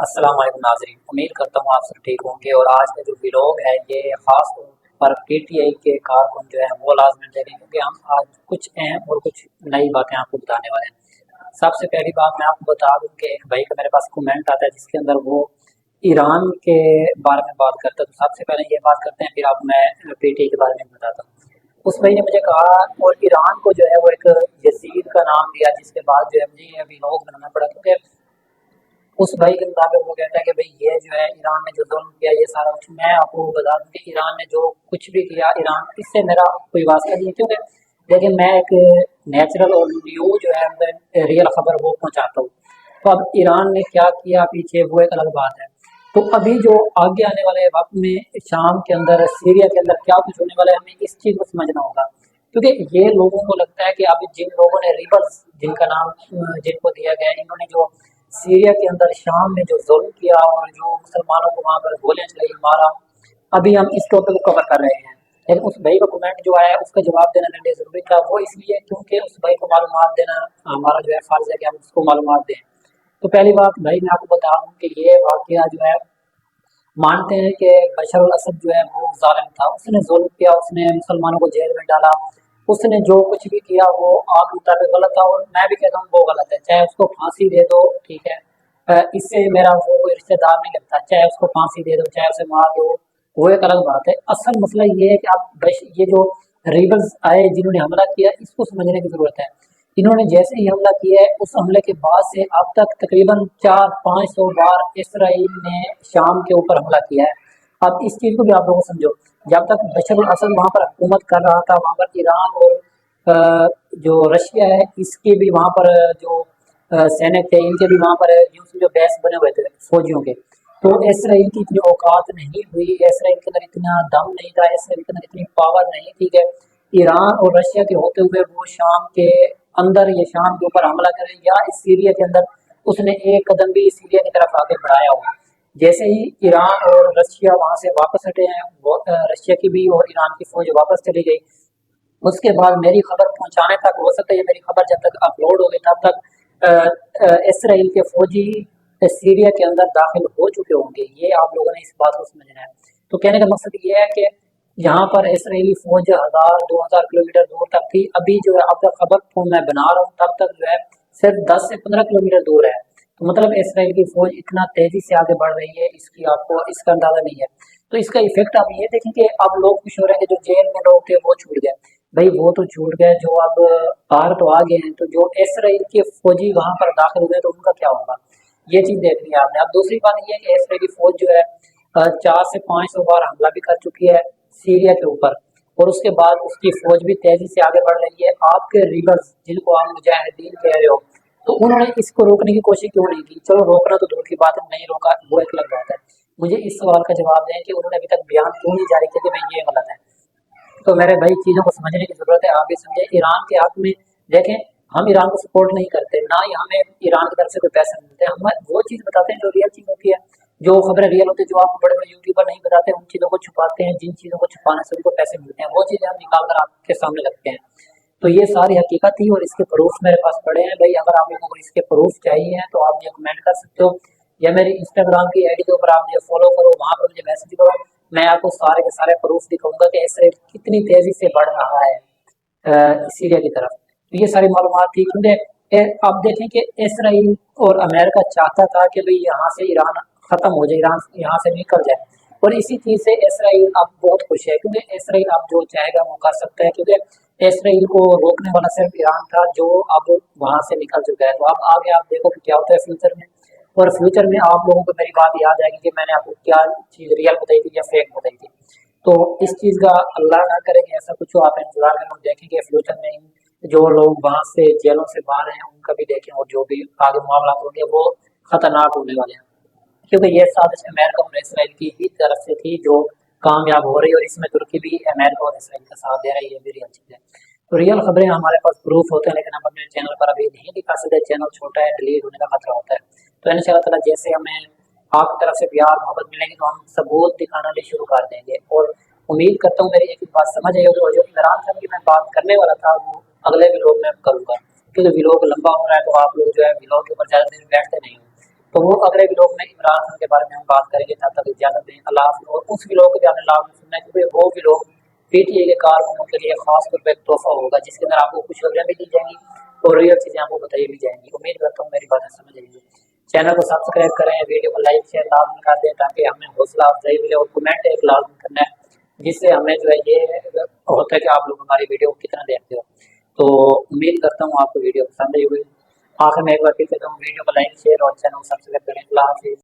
अस्सलाम वालेकुम नाज़रीन, उम्मीद करता हूँ आप सब ठीक होंगे। और आज का जो व्लॉग है ये ख़ास तौर पर पीटीआई के कारकुन जो है वो लाजमी देखें, क्योंकि हम आज कुछ अहम और कुछ नई बातें आपको बताने वाले हैं। सबसे पहली बात मैं आपको बता दूं कि एक भाई का मेरे पास कमेंट आता है जिसके अंदर वो ईरान के बारे में बात करता है। तो सबसे पहले ये बात करते हैं, फिर आप मैं पीटीआई के बारे में बताता हूँ। उस भाई ने मुझे कहा, और ईरान को जो है वो एक यजीद का नाम दिया, जिसके बाद जो है मुझे ये व्लॉग बनाना पड़ा, क्योंकि उस भाई के मुताबिक वो कहता है कि भाई ये जो है ईरान ने जो जुल्म किया ये सारा कुछ। मैं आपको बता दूं कि ईरान ने जो कुछ भी किया, ईरान इससे मेरा कोई वास्ता नहीं है, क्योंकि देखिए मैं एक नेचुरल और न्यू जो है रियल खबर वो पहुंचाता हूँ। तो अब ईरान ने क्या किया पीछे वो एक अलग बात है। तो अभी जो आगे आने वाले वक्त में शाम के अंदर, सीरिया के अंदर क्या कुछ होने वाला है, हमें इस चीज़ को समझना होगा। क्योंकि ये लोगों को लगता है कि अभी जिन लोगों ने रिबल्स जिनका नाम जिनको दिया गया है, इन्होंने जो सीरिया के अंदर शाम में जो जुल्म किया और जो मुसलमानों को वहाँ पर गोलियां चलाई, मारा, अभी हम इस टॉपिक को कवर कर रहे हैं। लेकिन उस भाई का कमेंट जो आया उसका जवाब देना मेरे लिए ज़रूरी था, वो इसलिए क्योंकि उस भाई को मालूमात देना हमारा जो है फ़र्ज़ है कि हम उसको मालूमात दें। तो पहली बात भाई मैं आपको बता दूं कि ये वाक़या जो है, मानते हैं कि बशर अल असद जो है वो जालिम था, उसने जुल्म किया, उसने मुसलमानों को जेल में डाला, उसने जो कुछ भी किया वो आपके मुताबिक गलत था, और मैं भी कहता हूँ वो गलत है। चाहे उसको फांसी दे दो, ठीक है, इससे मेरा वो कोई रिश्तेदार नहीं लगता। चाहे उसको फांसी दे दो, चाहे उसे मार दो, वो एक अलग बात है। असल मसला ये है कि आप ये जो रिबल्स आए जिन्होंने हमला किया, इसको समझने की जरूरत है। इन्होंने जैसे ही हमला किया है, उस हमले के बाद से अब तक तकरीबन 400-500 बार इसराइल ने शाम के ऊपर हमला किया है। अब इस चीज़ को भी आप लोग समझो, जब तक बशर अल असद वहाँ पर हुकूमत कर रहा था, वहाँ पर ईरान और जो रशिया है इसके भी वहाँ पर जो सैनिक थे, इनके भी वहाँ पर यूं समझो बैस बने हुए थे फौजियों के। तो इसराइल की इतनी औकात नहीं हुई, इसराइल के अंदर इतना दम नहीं था, इसराइल के अंदर इतनी पावर नहीं थी कि ईरान और रशिया के होते हुए वो शाम के अंदर या शाम के ऊपर हमला करें, या इस सीरिया के अंदर उसने एक कदम भी सीरिया की तरफ आगे बढ़ाया हो। जैसे ही ईरान और रशिया वहां से वापस हटे हैं, रशिया की भी और ईरान की फौज वापस चली गई। उसके बाद मेरी खबर पहुंचाने तक, हो सकता है ये मेरी खबर जब तक अपलोड होगी तब तक इसराइल के फौजी सीरिया के अंदर दाखिल हो चुके होंगे। ये आप लोगों ने इस बात को समझना है। तो कहने का मकसद ये है कि यहाँ पर इसराइली फौज 1000-2000 किलोमीटर दूर तक थी, अभी जो है अब तक खबर को मैं बना रहा हूँ तब तक जो है सिर्फ 10 से 15 किलोमीटर दूर है। तो मतलब इसराइल की फौज इतना तेजी से आगे बढ़ रही है, इसकी आपको इसका अंदाजा नहीं है। तो इसका इफेक्ट आप ये देखें कि अब लोग खुश हो रहे हैं कि जो जेल में लोग थे वो छूट गए। भाई वो तो छूट गए, जो अब बाहर तो आ गए हैं, तो जो इसराइल के फौजी वहां पर दाखिल हुए तो उनका क्या होगा, ये चीज देखनी है आपने। अब दूसरी बात ये है कि इसराइली फौज जो है 400 से 500 बार हमला भी कर चुकी है सीरिया के ऊपर, और उसके बाद उसकी फौज भी तेजी से आगे बढ़ रही है। आपके रिबल्स जिनको आप मुजाहिदीन कह रहे हो, तो उन्होंने इसको रोकने की कोशिश क्यों नहीं की? चलो रोकना तो दूर की बात है, नहीं रोका वो एक अलग बात है। मुझे इस सवाल का जवाब दें कि उन्होंने अभी तक बयान क्यों नहीं जारी किया कि भाई ये गलत है। तो मेरे भाई चीज़ों को समझने की ज़रूरत है, आप भी समझे। ईरान के हक में देखें, हम ईरान को सपोर्ट नहीं करते, ना ही हमें ईरान की तरफ से कोई पैसे मिलते हैं। हम वो चीज़ बताते हैं जो रियल चीज़ होती है, जो खबरें रियल होती है, जो आपको बड़े बड़े यूट्यूबर नहीं बताते, उन चीज़ों को छुपाते हैं। जिन चीज़ों को छुपाने से उनको पैसे मिलते हैं, वो चीज़ें हम निकाल कर आपके सामने रखते हैं। तो ये सारी हकीकत थी और इसके प्रूफ मेरे पास पड़े हैं। भाई अगर आप लोगों को इसके प्रूफ चाहिए तो आप मुझे कमेंट कर सकते हो, या मेरी इंस्टाग्राम की आईडी के ऊपर आप मुझे फॉलो करो, वहाँ पर मुझे मैसेज करो। मैं आपको सारे के सारे प्रूफ दिखाऊंगा कि इसराइल कितनी तेजी से बढ़ रहा है सीरिया की तरफ। तो ये सारी मालूमात थी, क्योंकि आप देखें कि इसराइल और अमेरिका चाहता था कि भाई यहाँ से ईरान खत्म हो जाए, ईरान यहाँ से निकल जाए, और इसी चीज़ से इसराइल अब बहुत खुश है, क्योंकि इसराइल अब जो चाहेगा वो कर सकता है। क्योंकि इसराइल को रोकने वाला सिर्फ ईरान था, जो अब वहां से निकल चुका है। तो अब आगे आप देखो कि क्या होता है फ्यूचर में, और फ्यूचर में आप लोगों को मेरी बात याद आएगी कि मैंने आपको क्या चीज़ रियल बताई थी या फेक बताई थी। तो इस चीज़ का अल्लाह ना करे कि ऐसा कुछ हो, आप इंतजार करें और देखेंगे फ्यूचर में जो लोग वहाँ से जेलों से बाहर हैं उनका भी देखें, और जो भी आगे मामला होंगे वो खतरनाक होने वाले हैं। क्योंकि ये साजिश अमेरिका और इसराइल की ही तरफ से थी जो कामयाब हो रही है, और इसमें तुर्की भी अमेरिका और इसराइल का साथ दे रही है, ये भी रियल चीज़ है। तो रियल खबरें हमारे पास प्रूफ होते हैं, लेकिन हम अपने चैनल पर अभी नहीं दिखा सकते, चैनल छोटा है, डिलीट होने का खतरा होता है। तो इंशाअल्लाह ताला जैसे हमें आपकी तरफ से प्यार मोहब्बत मिलेगी तो हम सबूत दिखाना भी शुरू कर देंगे। और उम्मीद करता हूँ मेरी एक बात समझ आई होगी, और जो इमरान खान की मैं बात करने वाला था वो अगले व्लॉग में करूँगा, क्योंकि व्लॉग लंबा हो रहा है, तो आप लोग जो है व्लॉग के ऊपर ज़्यादा देर बैठते नहीं हो। تو وہ اگلے ولاگ میں عمران خان کے بارے میں ہم بات کریں گے. تب تک اجازت دیں, اللہ حافظ. اور اس ولاگ کو جانے لازم سننا ہے کیونکہ وہ ولاگ پی ٹی آئی کے کارکنوں کے لیے خاص طور پہ ایک تحفہ ہوگا جس کے اندر آپ کو کچھ خبریں بھی دی جائیں گی اور ریئل چیزیں آپ کو بتائی بھی جائیں گی. امید کرتا ہوں میری باتیں سمجھ آئیں گی. چینل کو سبسکرائب کریں, ویڈیو کو لائک شیئر لازمی کر دیں تاکہ ہمیں حوصلہ افزائی ملے, اور کمنٹ ایک لازمی کرنا ہے جس سے ہمیں جو ہے یہ ہوتا ہے کہ آپ لوگ ہماری ویڈیو کو کتنا دیکھتے ہو. تو امید کرتا ہوں آپ کو ویڈیو پسند آئی ہوئی. آخر میں ایک بار پھر کہتا ہوں ویڈیو کو لائک شیئر اور چینل کو سبسکرائب کریں. اللہ حافظ.